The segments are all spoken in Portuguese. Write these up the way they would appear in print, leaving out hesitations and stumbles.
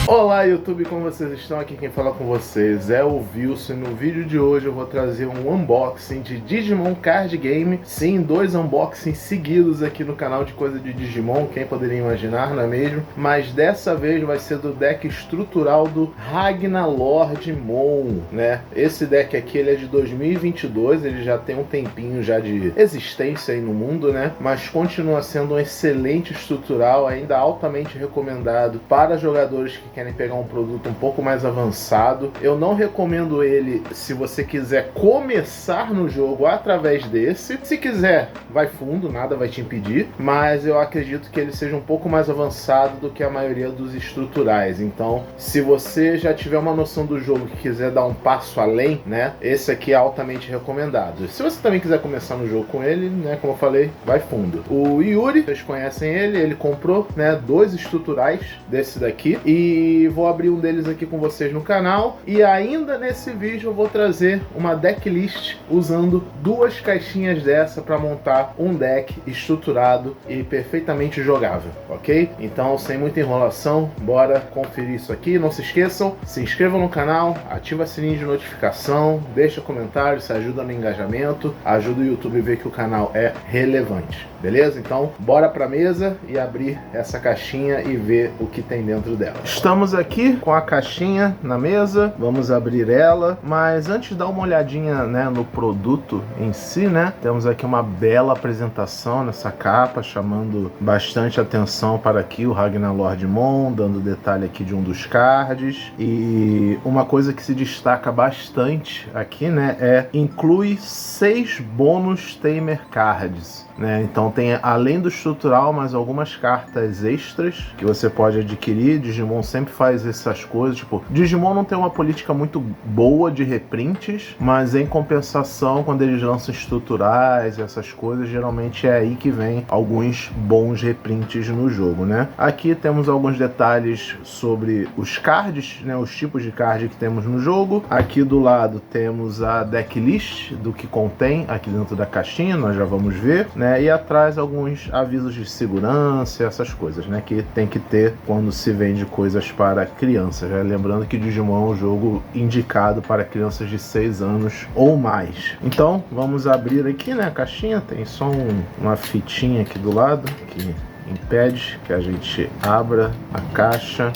Olá YouTube, como vocês estão? Aqui quem fala com vocês é o Wilson. No vídeo de hoje eu vou trazer um unboxing de Digimon Card Game. Sim, 2 unboxings seguidos aqui no canal de coisa de Digimon, quem poderia imaginar, não é mesmo? Mas dessa vez vai ser do deck estrutural do Ragnalordmon, né? Esse deck aqui ele é de 2022, ele já tem um tempinho já de existência aí no mundo, né? Mas continua sendo um excelente estrutural, ainda altamente recomendado para jogadores que querem pegar um produto um pouco mais avançado. Eu não recomendo ele se você quiser começar no jogo através desse. Se quiser, vai fundo, nada vai te impedir, mas eu acredito que ele seja um pouco mais avançado do que a maioria dos estruturais. Então, se você já tiver uma noção do jogo e quiser dar um passo além, né, esse aqui é altamente recomendado. Se você também quiser começar no jogo com ele, né, como eu falei, vai fundo. O Yuri, vocês conhecem ele comprou, né, 2 estruturais desse daqui, e vou abrir um deles aqui com vocês no canal. E ainda nesse vídeo eu vou trazer uma decklist usando 2 caixinhas dessa para montar um deck estruturado e perfeitamente jogável, ok? Então, sem muita enrolação, bora conferir isso aqui. Não se esqueçam, se inscrevam no canal, ativa o sininho de notificação, deixa comentário, isso ajuda no engajamento, ajuda o YouTube a ver que o canal é relevante, beleza? Então, bora pra mesa e abrir essa caixinha e ver o que tem dentro dela. Estamos aqui com a caixinha na mesa, vamos abrir ela, mas antes de dar uma olhadinha, né, no produto em si, né, temos aqui uma bela apresentação nessa capa, chamando bastante atenção para aqui o Ragnalordmon, dando detalhe aqui de um dos cards. E uma coisa que se destaca bastante aqui, né, inclui 6 bônus Tamer Cards, né? Então tem, além do estrutural, mais algumas cartas extras que você pode adquirir. Digimon sempre faz essas coisas, tipo, Digimon não tem uma política muito boa de reprints, mas em compensação, quando eles lançam estruturais e essas coisas, geralmente é aí que vem alguns bons reprints no jogo, né? Aqui temos alguns detalhes sobre os cards, né, os tipos de card que temos no jogo. Aqui do lado temos a decklist do que contém aqui dentro da caixinha, nós já vamos ver, né? E atrás alguns avisos de segurança, essas coisas, né, que tem que ter quando se vende coisas para crianças, né? Lembrando que Digimon é um jogo indicado para crianças de 6 anos ou mais. Então vamos abrir aqui, né, a caixinha. Tem só uma fitinha aqui do lado que impede que a gente abra a caixa.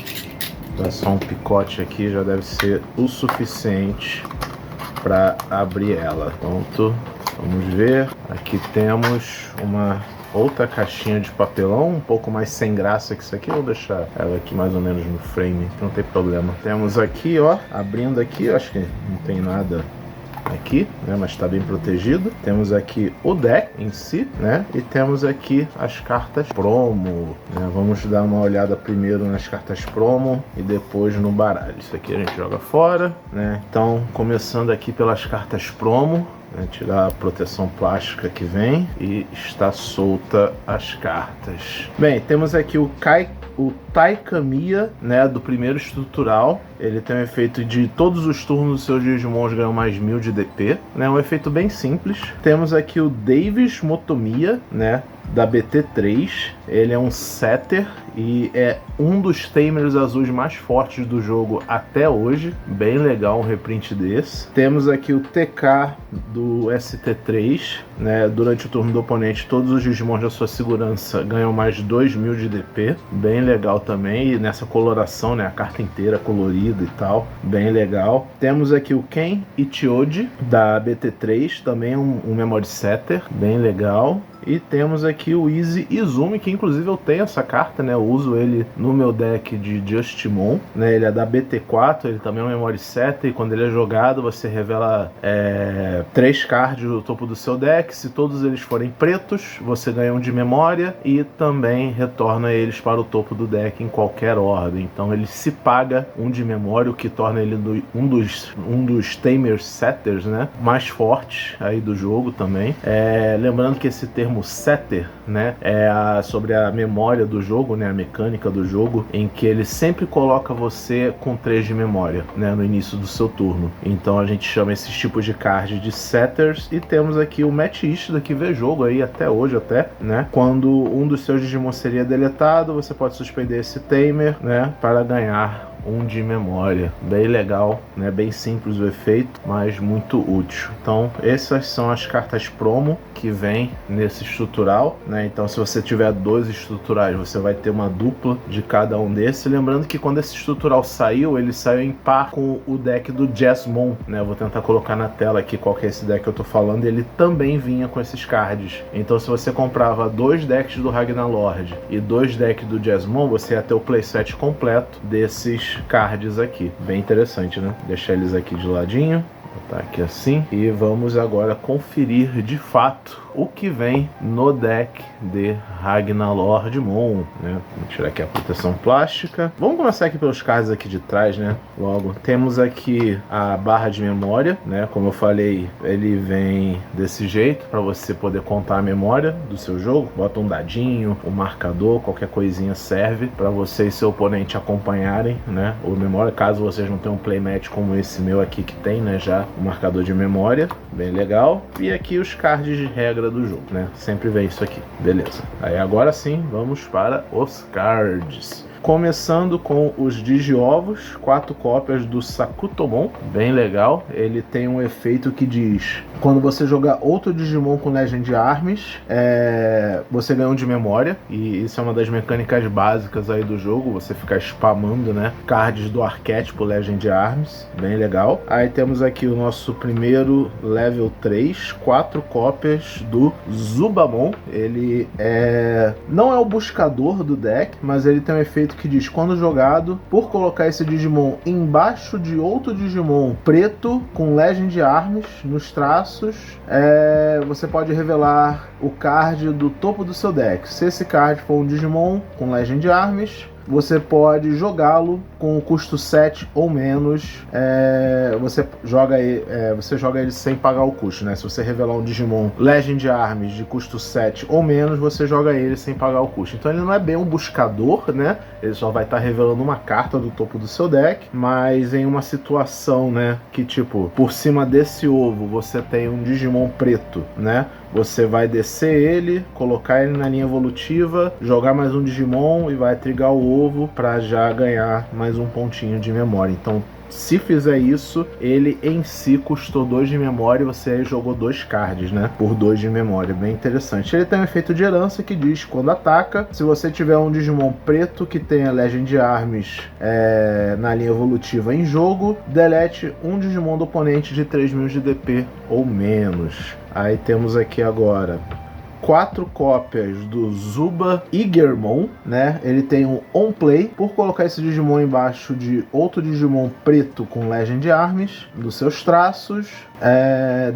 Dá só um picote aqui, já deve ser o suficiente para abrir ela. Pronto. Vamos ver, aqui temos uma outra caixinha de papelão, um pouco mais sem graça que isso aqui. Eu vou deixar ela aqui mais ou menos no frame, não tem problema. Temos aqui, ó, abrindo aqui, acho que não tem nada aqui, né, mas está bem protegido. Temos aqui o deck em si, né, e temos aqui as cartas promo, né? Vamos dar uma olhada primeiro nas cartas promo e depois no baralho. Isso aqui a gente joga fora, né? Então, começando aqui pelas cartas promo, né, tirar a proteção plástica que vem, e está solta as cartas. Bem, temos aqui o Taikamiya, né, do primeiro estrutural. Ele tem um efeito de todos os turnos dos seus Digimons ganham mais 1000 de DP, né, um efeito bem simples. Temos aqui o Davis Motomiya, né, da BT3. Ele é um setter e é um dos Tamers azuis mais fortes do jogo até hoje. Bem legal um reprint desse. Temos aqui o TK do ST3, né, durante o turno do oponente todos os Digimons da sua segurança ganham mais 2000 de DP. Bem legal também, e nessa coloração, né, a carta inteira colorida e tal, bem legal. Temos aqui o Ken Ichioji da BT3, também um memory setter, bem legal. E temos aqui o Easy Izumi, que inclusive eu tenho essa carta, né? Eu uso ele no meu deck de Justimon, né? Ele é da BT4, ele também é um memory setter, e quando ele é jogado você revela 3 cards do topo do seu deck. Se todos eles forem pretos, você ganha um de memória e também retorna eles para o topo do deck em qualquer ordem. Então ele se paga um de memória, o que torna ele um dos Tamer Setters, né, mais fortes aí do jogo também. Lembrando que esse termo setter, né, sobre a memória do jogo, né, a mecânica do jogo, em que ele sempre coloca você com 3 de memória, né, no início do seu turno. Então a gente chama esses tipos de card de setters. E temos aqui o Match Ishida, que vê jogo aí até hoje, né, quando um dos seus Digimon seria deletado, você pode suspender esse Tamer, né, para ganhar 1 de memória. Bem legal, né? Bem simples o efeito, mas muito útil. Então essas são as cartas promo que vem nesse estrutural, né? Então se você tiver 2 estruturais, você vai ter uma dupla de cada um desses. Lembrando que quando esse estrutural saiu, ele saiu em par com o deck do Jasmine, né? Eu vou tentar colocar na tela aqui qual que é esse deck que eu tô falando. Ele também vinha com esses cards. Então se você comprava 2 decks do Ragnarlord e 2 decks do Jasmine, você ia ter o playset completo desses cards aqui. Bem interessante, né? Deixar eles aqui de ladinho. Vou botar aqui assim. E vamos agora conferir de fato o que vem no deck de Ragnarlord Moon, né? Vou tirar aqui a proteção plástica. Vamos começar aqui pelos cards aqui de trás, né? Logo, temos aqui a barra de memória, né? Como eu falei, ele vem desse jeito para você poder contar a memória do seu jogo. Bota um dadinho, um marcador, qualquer coisinha serve para você e seu oponente acompanharem, né? O memória, caso vocês não tenham um playmat como esse meu aqui que tem, né? Já o marcador de memória, bem legal. E aqui os cards de regra do jogo, né? Sempre vem isso aqui, beleza. Aí agora sim, vamos para os cards. Começando com os Digiovos, 4 cópias do Sakutomon, bem legal. Ele tem um efeito que diz: quando você jogar outro Digimon com Legend Arms, você ganha um de memória. E isso é uma das mecânicas básicas aí do jogo, você ficar spamando, né, cards do arquétipo Legend Arms, bem legal. Aí temos aqui o nosso primeiro level 3, 4 cópias do Zubamon. Ele não é o buscador do deck, mas ele tem um efeito que diz: quando jogado, por colocar esse Digimon embaixo de outro Digimon preto com Legend Arms nos traços, você pode revelar o card do topo do seu deck. Se esse card for um Digimon com Legend Arms, você pode jogá-lo com o custo 7 ou menos. Você joga ele sem pagar o custo, né? Se você revelar um Digimon Legend Arms de custo 7 ou menos, você joga ele sem pagar o custo. Então ele não é bem um buscador, né? Ele só vai estar revelando uma carta do topo do seu deck, mas em uma situação, né, que tipo, por cima desse ovo você tem um Digimon preto, né? Você vai descer ele, colocar ele na linha evolutiva, jogar mais um Digimon e vai trigar o ovo para já ganhar mais um pontinho de memória. Então, se fizer isso, ele em si custou 2 de memória e você aí jogou 2 cards, né? Por 2 de memória, bem interessante. Ele tem um efeito de herança que diz: quando ataca, se você tiver um Digimon preto que tenha Legend Arms na linha evolutiva em jogo, delete um Digimon do oponente de 3.000 de DP ou menos. Aí temos aqui agora 4 cópias do Zuba Igermon, né? Ele tem um On Play. Por colocar esse Digimon embaixo de outro Digimon preto com Legend Arms dos seus traços,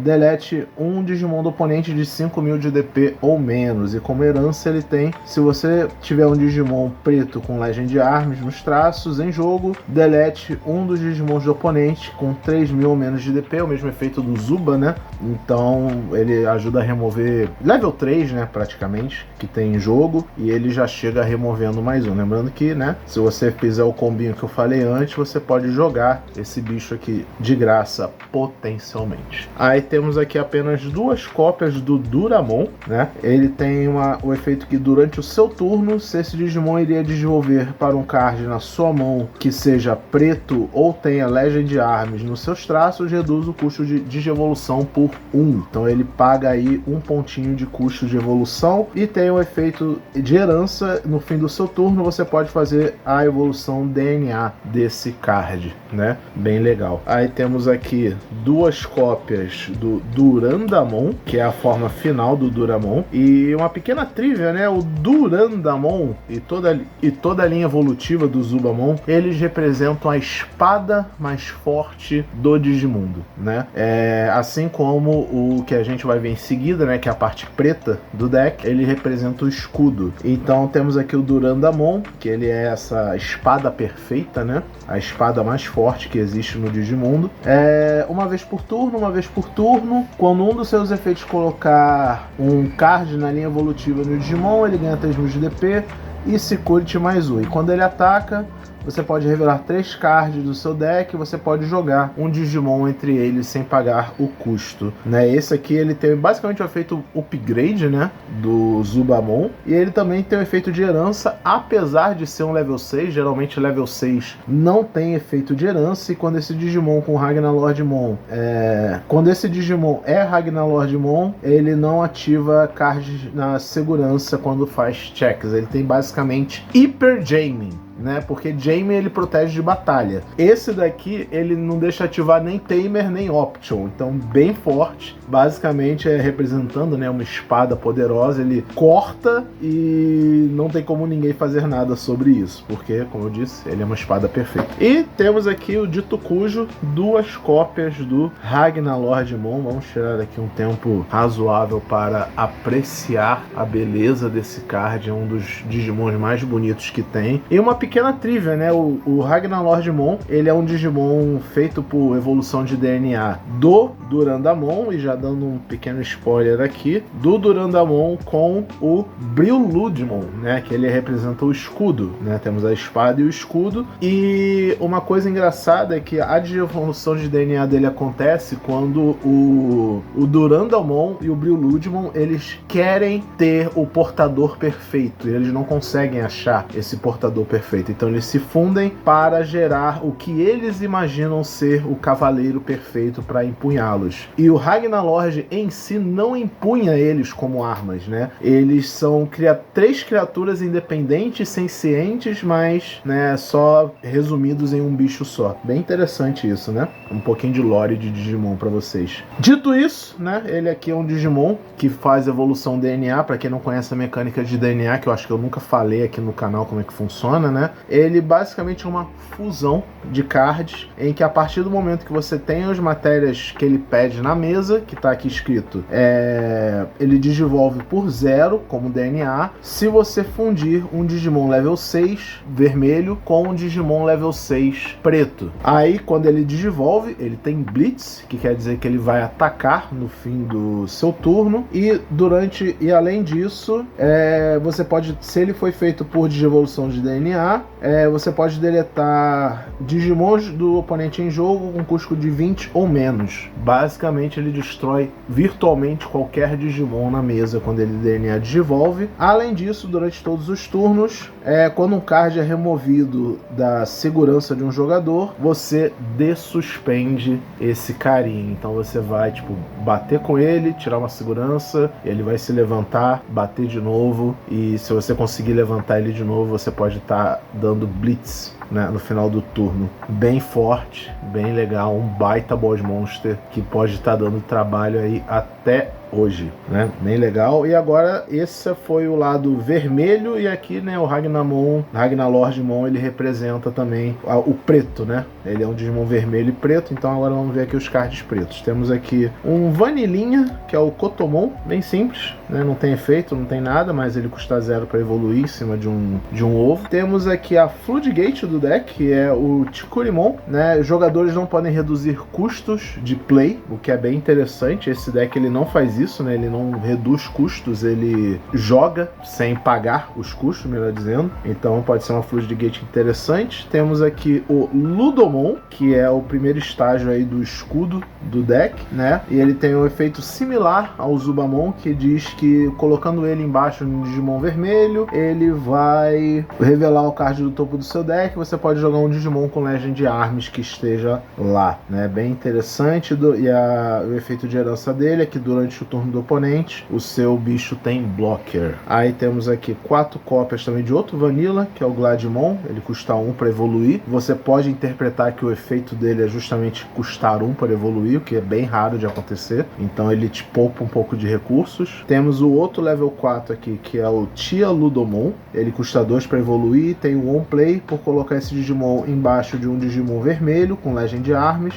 delete um Digimon do oponente de 5.000 de DP ou menos. E como herança ele tem: se você tiver um Digimon preto com Legend Arms nos traços em jogo, delete um dos Digimons do oponente com 3.000 ou menos de DP. O mesmo efeito do Zuba, né? Então ele ajuda a remover level 3, né, praticamente, que tem em jogo, e ele já chega removendo mais um. Lembrando que, né, se você fizer o combinho que eu falei antes, você pode jogar esse bicho aqui de graça potencialmente. Aí temos aqui apenas 2 cópias do Duramon, né? Ele tem o efeito que durante o seu turno, se esse Digimon iria desenvolver para um card na sua mão que seja preto ou tenha Legend Arms nos seus traços, reduz o custo de digievolução por 1. Então ele paga aí um pontinho de custo de evolução e tem o efeito de herança. No fim do seu turno você pode fazer a evolução DNA desse card, né? Bem legal. Aí temos aqui 2 cópias do Durandamon, que é a forma final do Duramon, e uma pequena trivia, né? O Durandamon e toda a linha evolutiva do Zubamon, eles representam a espada mais forte do Digimundo, né? Assim como o que a gente vai ver em seguida, né, que é a parte preta do deck, ele representa o escudo. Então temos aqui o Durandamon, que ele é essa espada perfeita, né? A espada mais forte que existe no Digimundo. Uma vez por turno, quando um dos seus efeitos colocar um card na linha evolutiva no Digimon, ele ganha 3.000 de DP e Security mais 1. E quando ele ataca, você pode revelar 3 cards do seu deck e você pode jogar um Digimon entre eles sem pagar o custo, né? Esse aqui ele tem basicamente o efeito upgrade, né, do Zubamon, e ele também tem o efeito de herança, apesar de ser um level 6, geralmente level 6 não tem efeito de herança, e quando esse Digimon com Ragnalordmon quando esse Digimon é Ragnalordmon, ele não ativa cards na segurança quando faz checks, ele tem basicamente Hyper Jamming, né? Porque Jaime ele protege de batalha. Esse daqui ele não deixa ativar nem Tamer nem Option, então bem forte. Basicamente é representando, né, uma espada poderosa. Ele corta e não tem como ninguém fazer nada sobre isso, porque, como eu disse, ele é uma espada perfeita. E temos aqui o Dito Cujo, 2 cópias do Ragnalordmon. Vamos tirar aqui um tempo razoável para apreciar a beleza desse card. É um dos Digimons mais bonitos que tem. E uma pequena trivia, né? O Ragnalordmon, ele é um Digimon feito por evolução de DNA do Durandamon, e já dando um pequeno spoiler aqui, do Durandamon com o Briludmon, né? Que ele representa o escudo, né? Temos a espada e o escudo. E uma coisa engraçada é que a evolução de DNA dele acontece quando o Durandamon e o Briludmon, eles querem ter o portador perfeito, e eles não conseguem achar esse portador perfeito. Então eles se fundem para gerar o que eles imaginam ser o cavaleiro perfeito para empunhá-los. E o Ragnalord em si não empunha eles como armas, né? Eles são 3 criaturas independentes, sencientes, mas, né, só resumidos em um bicho só. Bem interessante isso, né? Um pouquinho de lore de Digimon para vocês. Dito isso, né, ele aqui é um Digimon que faz evolução DNA. Para quem não conhece a mecânica de DNA, que eu acho que eu nunca falei aqui no canal como é que funciona, né? Ele basicamente é uma fusão de cards, em que a partir do momento que você tem as matérias que ele pede na mesa, que tá aqui escrito, ele digivolve por 0 como DNA, se você fundir um Digimon level 6 vermelho com um Digimon level 6 preto. Aí quando ele digivolve, ele tem Blitz, que quer dizer que ele vai atacar no fim do seu turno, e além disso, você pode, se ele foi feito por digivolução de DNA, você pode deletar Digimons do oponente em jogo com custo de 20 ou menos. Basicamente ele destrói virtualmente qualquer Digimon na mesa quando ele DNA digivolve. Além disso, durante todos os turnos, quando um card é removido da segurança de um jogador, você dessuspende esse carinha. Então você vai, bater com ele, tirar uma segurança, ele vai se levantar, bater de novo, e se você conseguir levantar ele de novo, você pode estar dando Blitz, né, no final do turno. Bem forte, bem legal, um baita boss monster que pode estar dando trabalho aí até hoje, né? Bem legal. E agora esse foi o lado vermelho, e aqui, né, o Ragnalordmon, ele representa também o preto, né? Ele é um Digimon vermelho e preto. Então agora vamos ver aqui os cards pretos. Temos aqui um Vanilinha, que é o Kotomon, bem simples, né? Não tem efeito, não tem nada, mas ele custa 0 para evoluir em cima de um ovo. Temos aqui a Floodgate do deck, que é o Chikurimon, né? Os jogadores não podem reduzir custos de play, o que é bem interessante. Esse deck ele não faz isso, né? Ele não reduz custos, ele joga sem pagar os custos, melhor dizendo. Então pode ser uma Floodgate interessante. Temos aqui o Ludomon, que é o primeiro estágio aí do escudo do deck, né? E ele tem um efeito similar ao Zubamon, que diz que colocando ele embaixo no Digimon vermelho, ele vai revelar o card do topo do seu deck. Você pode jogar um Digimon com Legend Arms que esteja lá, né? Bem interessante. O efeito de herança dele é que durante o turno do oponente, o seu bicho tem blocker. Aí temos aqui 4 cópias também de outro Vanilla, que é o Gladmon. Ele custa 1 para evoluir. Você pode interpretar que o efeito dele é justamente custar 1 para evoluir, o que é bem raro de acontecer. Então ele te poupa um pouco de recursos. Temos o outro level 4 aqui, que é o Tia Ludomon. Ele custa 2 para evoluir. Tem o On Play por colocar esse Digimon embaixo de um Digimon vermelho com Legend Arms.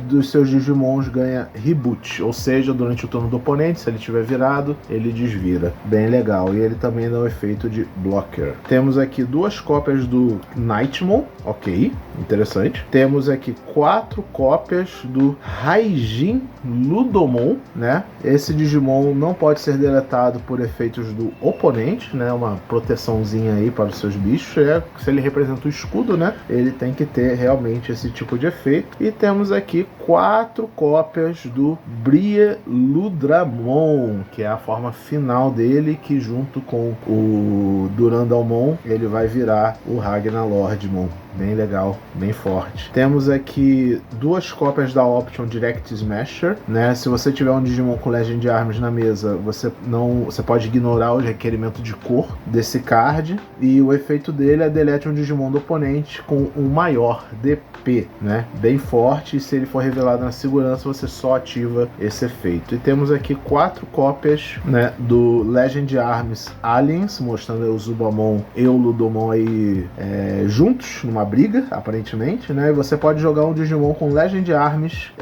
dos seus Digimons ganha Reboot, ou seja, durante o turno do oponente, se ele tiver virado, ele desvira. Bem legal. E ele também dá o efeito de Blocker. Temos aqui 2 cópias do Nightmon, ok, interessante. Temos aqui 4 cópias do Raijin Ludomon, né? Esse Digimon não pode ser deletado por efeitos do oponente, né? Uma proteçãozinha aí para os seus bichos. Se ele representa o escudo, né? Ele tem que ter realmente esse tipo de efeito. E temos aqui 4 cópias do Brieludramon, que é a forma final dele, que junto com o Durandalmon, ele vai virar o Ragnalordmon. Bem legal, bem forte. Temos aqui 2 cópias da Option Direct Smasher, né? Se você tiver um Digimon com Legend Arms na mesa, você pode ignorar o requerimento de cor desse card, e o efeito dele é delete um Digimon do oponente com um maior DP, né? Bem forte, e se ele for revelado na segurança, você só ativa esse efeito. E temos aqui 4 cópias, né, do Legend Arms Aliens, mostrando o Zubamon e o Ludomon aí juntos, numa briga, aparentemente, né? E você pode jogar um Digimon com Legend Arms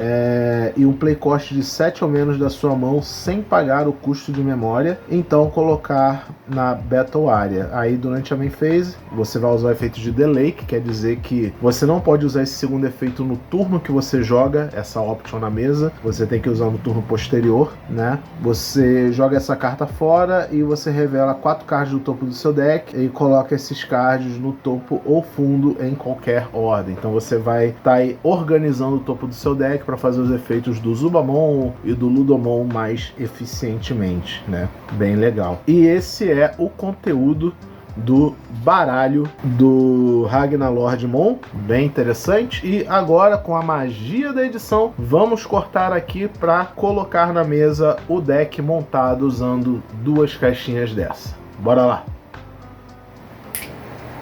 e um play cost de 7 ou menos da sua mão sem pagar o custo de memória, então colocar na Battle Area. Aí durante a main phase você vai usar o efeito de Delay, que quer dizer que você não pode usar esse segundo efeito no turno que você joga essa option na mesa, você tem que usar no turno posterior, né? Você joga essa carta fora e você revela 4 cards do topo do seu deck e coloca esses cards no topo ou fundo em qualquer ordem. Então você vai estar aí organizando o topo do seu deck para fazer os efeitos do Zubamon e do Ludomon mais eficientemente, né? Bem legal. E esse é o conteúdo do baralho do Ragnalordmon, bem interessante. E agora, com a magia da edição, vamos cortar aqui para colocar na mesa o deck montado usando 2 caixinhas dessa. Bora lá!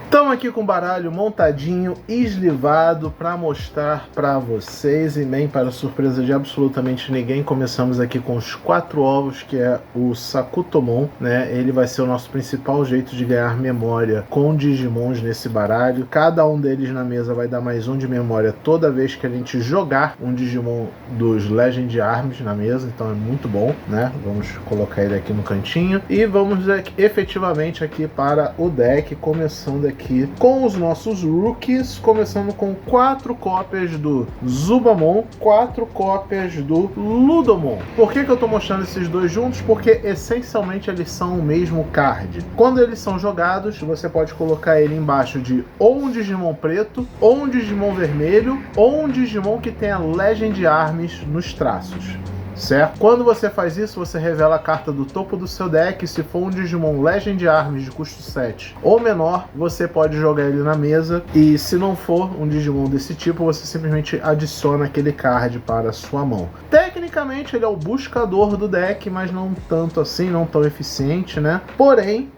Estamos aqui com o baralho montadinho, eslivado, para mostrar para vocês, e bem para surpresa de absolutamente ninguém, começamos aqui com os 4 ovos, que é o Sakutomon, né? Ele vai ser o nosso principal jeito de ganhar memória com Digimons nesse baralho. Cada um deles na mesa vai dar mais 1 de memória toda vez que a gente jogar um Digimon dos Legend Arms na mesa, então é muito bom, né? Vamos colocar ele aqui no cantinho e vamos efetivamente aqui para o deck, começando aqui com os nossos rookies, começando com 4 cópias do Zubamon, 4 cópias do Ludomon. Por que eu estou mostrando esses dois juntos? Porque essencialmente eles são o mesmo card. Quando eles são jogados, você pode colocar ele embaixo de ou um Digimon preto, ou um Digimon vermelho, ou um Digimon que tenha Legend Arms nos traços. Certo? Quando você faz isso, você revela a carta do topo do seu deck. Se for um Digimon Legend Arms de custo 7 ou menor, você pode jogar ele na mesa. E se não for um Digimon desse tipo, você simplesmente adiciona aquele card para a sua mão. Tecnicamente ele é o buscador do deck, mas não tanto assim, não tão eficiente, né? Porém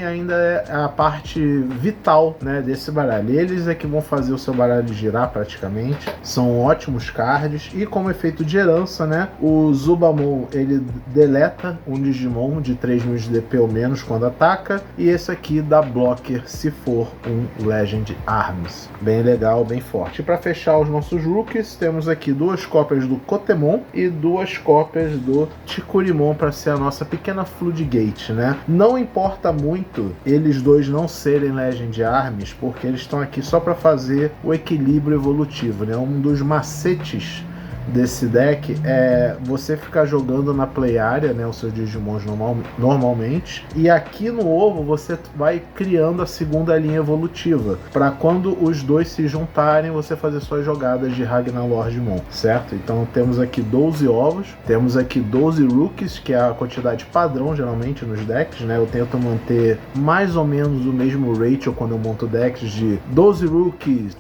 ainda é a parte vital, né, desse baralho. Eles é que vão fazer o seu baralho girar praticamente. São ótimos cards. E como efeito de herança, né, o Zubamon, ele deleta um Digimon de 3000 de DP ou menos quando ataca, e esse aqui dá blocker se for um Legend Arms. Bem legal, bem forte. E para fechar os nossos rookies, temos aqui 2 cópias do Kotemon e 2 cópias do Chikurimon para ser a nossa pequena Floodgate, né? Não importa muito eles dois não serem Legend Arms, porque eles estão aqui só para fazer o equilíbrio evolutivo, né? Um dos macetes desse deck é você ficar jogando na play area, né, os seus Digimons normalmente, e aqui no ovo você vai criando a segunda linha evolutiva, para quando os dois se juntarem, você fazer suas jogadas de Ragnalordmon, certo? Então temos aqui 12 ovos, temos aqui 12 rookies, que é a quantidade padrão geralmente nos decks, né? Eu tento manter mais ou menos o mesmo ratio quando eu monto decks de 12 rookies,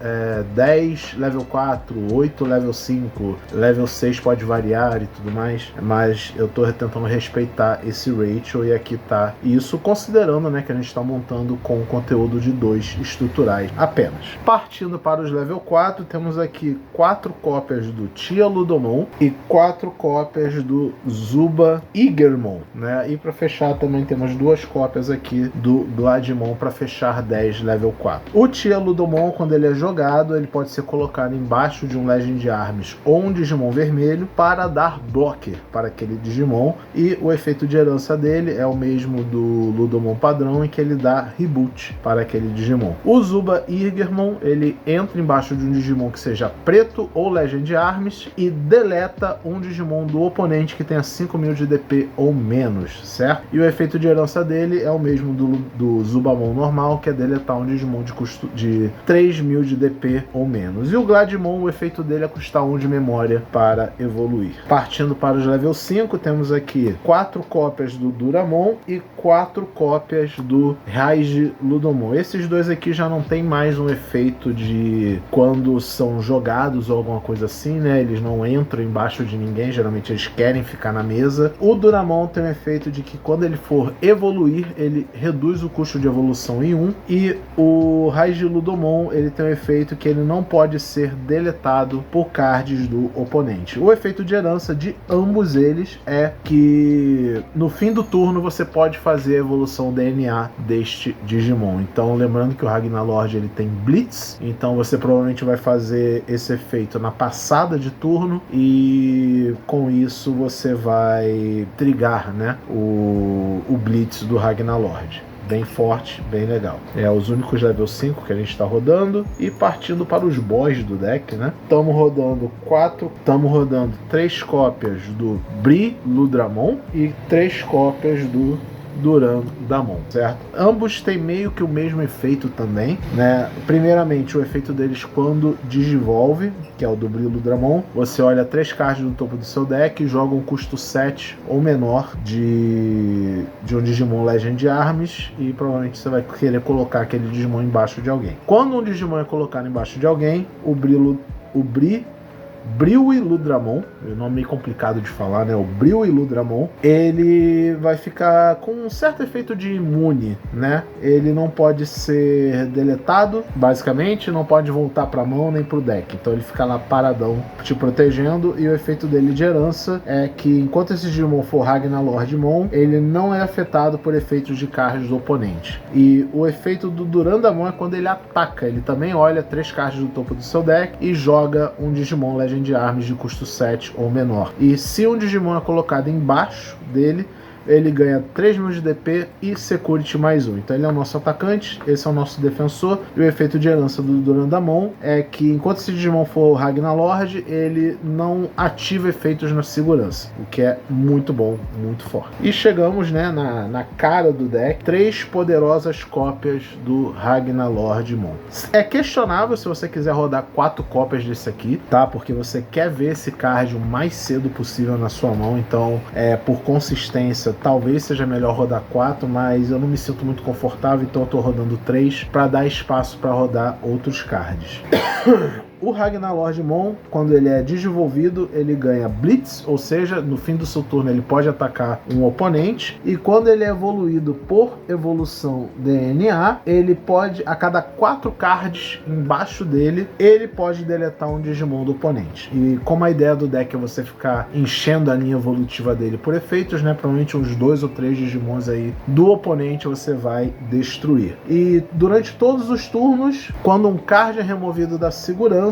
10 level 4, 8 level 5, level 6 pode variar e tudo mais, mas eu tô tentando respeitar esse ratio e aqui tá isso, considerando, né, que a gente tá montando com conteúdo de 2 estruturais apenas. Partindo para os level 4, temos aqui 4 cópias do Tia Ludomon e 4 cópias do Zuba Igermon, né? E para fechar também temos 2 cópias aqui do Gladmon para fechar 10 level 4. O Tia Ludomon, quando ele é jogado, ele pode ser colocado embaixo de um Legend Arms ou um Digimon vermelho para dar blocker para aquele Digimon, e o efeito de herança dele é o mesmo do Ludomon padrão, em que ele dá reboot para aquele Digimon. O Zuba Igermon, ele entra embaixo de um Digimon que seja preto ou Legend Arms e deleta um Digimon do oponente que tenha 5.000 de DP ou menos, certo? E o efeito de herança dele é o mesmo do Zubamon normal, que é deletar um Digimon de custo de 3.000 de DP ou menos. E o Gladmon, o efeito dele é custar 1 de memória para evoluir. Partindo para os level 5, temos aqui 4 cópias do Duramon e 4 cópias do Raiji Ludomon. Esses dois aqui já não tem mais um efeito de quando são jogados ou alguma coisa assim, né? Eles não entram embaixo de ninguém, geralmente eles querem ficar na mesa. O Duramon tem o efeito de que quando ele for evoluir, ele reduz o custo de evolução em 1, e o Raiji Ludomon, ele tem o efeito que ele não pode ser deletado por cards do oponente. O efeito de herança de ambos eles é que no fim do turno você pode fazer a evolução DNA deste Digimon. Então, lembrando que o Ragnalord ele tem Blitz, então você provavelmente vai fazer esse efeito na passada de turno, e com isso você vai trigar, né, o Blitz do Ragnalord. Bem forte, bem legal. É os únicos level 5 que a gente está rodando. E partindo para os boss do deck, né? Estamos rodando 3 cópias do Bri Ludramon e 3 cópias do Durandamon, certo? Ambos têm meio que o mesmo efeito também, né? Primeiramente, o efeito deles quando digivolve, que é o do Bri Ludramon, você olha 3 cards no topo do seu deck e joga um custo 7 ou menor de um Digimon Legend Arms, e provavelmente você vai querer colocar aquele Digimon embaixo de alguém. Quando um Digimon é colocado embaixo de alguém, o Briwi Ludramon, o nome meio complicado de falar, né? O Briwi Ludramon, ele vai ficar com um certo efeito de imune, né? Ele não pode ser deletado, basicamente, não pode voltar pra mão nem pro deck. Então ele fica lá paradão, te protegendo, e o efeito dele de herança é que enquanto esse Digimon for Ragnalordmon, ele não é afetado por efeitos de cards do oponente. E o efeito do Durandamon é quando ele ataca. Ele também olha 3 cards do topo do seu deck e joga um Digimon Legend de armas de custo 7 ou menor. E se um Digimon é colocado embaixo dele, ele ganha 3.000 de DP e Security mais 1. Então ele é o nosso atacante, esse é o nosso defensor. E o efeito de herança do Durandamon é que enquanto esse Digimon for o Ragnalord, ele não ativa efeitos na segurança, o que é muito bom, muito forte. E chegamos, né, na cara do deck, 3 poderosas cópias do Ragnalordmon. É questionável se você quiser rodar 4 cópias desse aqui, tá? Porque você quer ver esse card o mais cedo possível na sua mão, então por consistência talvez seja melhor rodar 4, mas eu não me sinto muito confortável, então eu tô rodando 3 para dar espaço para rodar outros cards. O Ragnalordmon, quando ele é digivolvido, ele ganha Blitz, ou seja, no fim do seu turno ele pode atacar um oponente, e quando ele é evoluído por evolução DNA, ele pode, a cada 4 cards embaixo dele, ele pode deletar um Digimon do oponente. E como a ideia do deck é você ficar enchendo a linha evolutiva dele por efeitos, né, provavelmente uns 2 ou 3 Digimons aí do oponente você vai destruir. E durante todos os turnos, quando um card é removido da segurança,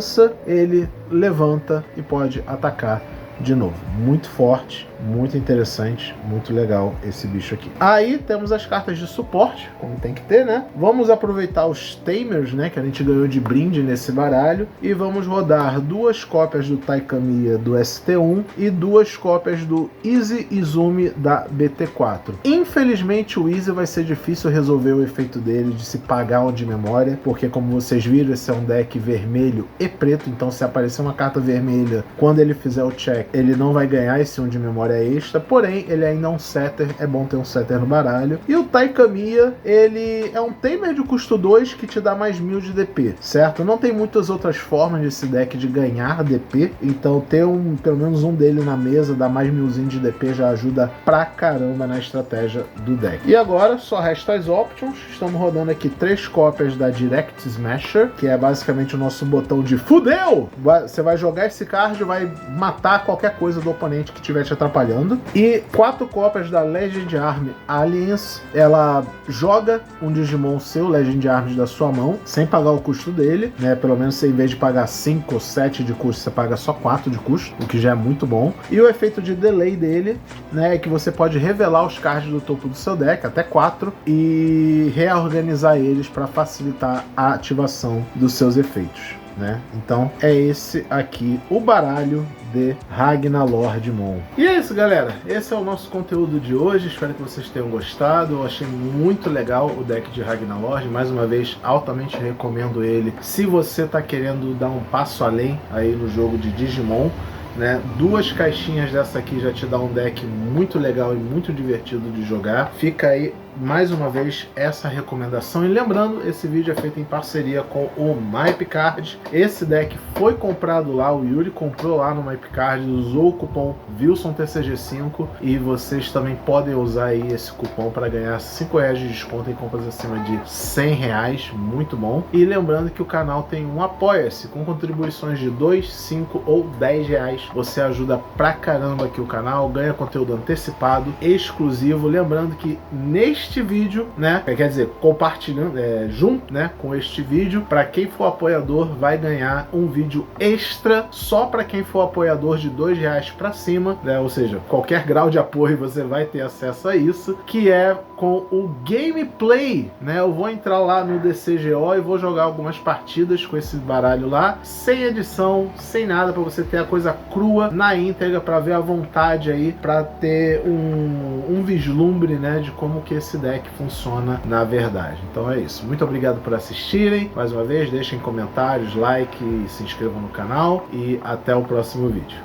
ele levanta e pode atacar de novo. Muito forte, muito interessante, muito legal esse bicho aqui. Aí temos as cartas de suporte, como tem que ter, né? Vamos aproveitar os Tamers, né, que a gente ganhou de brinde nesse baralho, e vamos rodar 2 cópias do Taikamiya do ST1 e 2 cópias do Easy Izumi da BT4. Infelizmente o Easy vai ser difícil resolver o efeito dele de se pagar um de memória, porque como vocês viram, esse é um deck vermelho e preto, então se aparecer uma carta vermelha, quando ele fizer o check, ele não vai ganhar esse 1 de memória memória extra, porém ele ainda é um setter, é bom ter um setter no baralho. E o Taikamiya, ele é um tamer de custo 2 que te dá mais 1000 de DP, certo? Não tem muitas outras formas desse deck de ganhar DP, então ter pelo menos um dele na mesa, dá mais 1000 de DP, já ajuda pra caramba na estratégia do deck. E agora só resta as options. Estamos rodando aqui 3 cópias da Direct Smasher, que é basicamente o nosso botão de fudeu! Você vai jogar esse card, vai matar qualquer coisa do oponente que estiver te atrapalhando. E 4 cópias da Legend Arm Alliance. Ela joga um Digimon seu, Legend Arms, da sua mão, sem pagar o custo dele, né? Pelo menos você, em vez de pagar 5 ou 7 de custo, você paga só 4 de custo, o que já é muito bom. E o efeito de delay dele, né, é que você pode revelar os cards do topo do seu deck, até 4, e reorganizar eles para facilitar a ativação dos seus efeitos, né? Então é esse aqui o baralho de Ragnalordmon. E é isso, galera, esse é o nosso conteúdo de hoje. Espero que vocês tenham gostado. Eu achei muito legal o deck de Ragnalord, mais uma vez altamente recomendo ele se você está querendo dar um passo além aí no jogo de Digimon, né? 2 caixinhas dessa aqui já te dá um deck muito legal e muito divertido de jogar. Fica aí mais uma vez essa recomendação. E lembrando, esse vídeo é feito em parceria com o MyPicard. Esse deck foi comprado lá, o Yuri comprou lá no MyPicard, usou o cupom WilsonTCG5 e vocês também podem usar aí esse cupom para ganhar R$5 de desconto em compras acima de R$100, muito bom. E lembrando que o canal tem um Apoia-se com contribuições de 2, 5 ou 10 reais. Você ajuda pra caramba aqui o canal, ganha conteúdo antecipado, exclusivo. Lembrando que neste vídeo, né, quer dizer, compartilhando junto, né, com este vídeo, para quem for apoiador vai ganhar um vídeo extra só para quem for apoiador de R$2 para cima, né, ou seja, qualquer grau de apoio você vai ter acesso a isso, que é com o gameplay, né? Eu vou entrar lá no DCGO e vou jogar algumas partidas com esse baralho lá, sem edição, sem nada, para você ter a coisa crua na íntegra, para ver à vontade aí, para ter um vislumbre, né, de como que esse deck funciona na verdade. Então é isso. Muito obrigado por assistirem. Mais uma vez, deixem comentários, like e se inscrevam no canal. E até o próximo vídeo.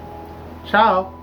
Tchau!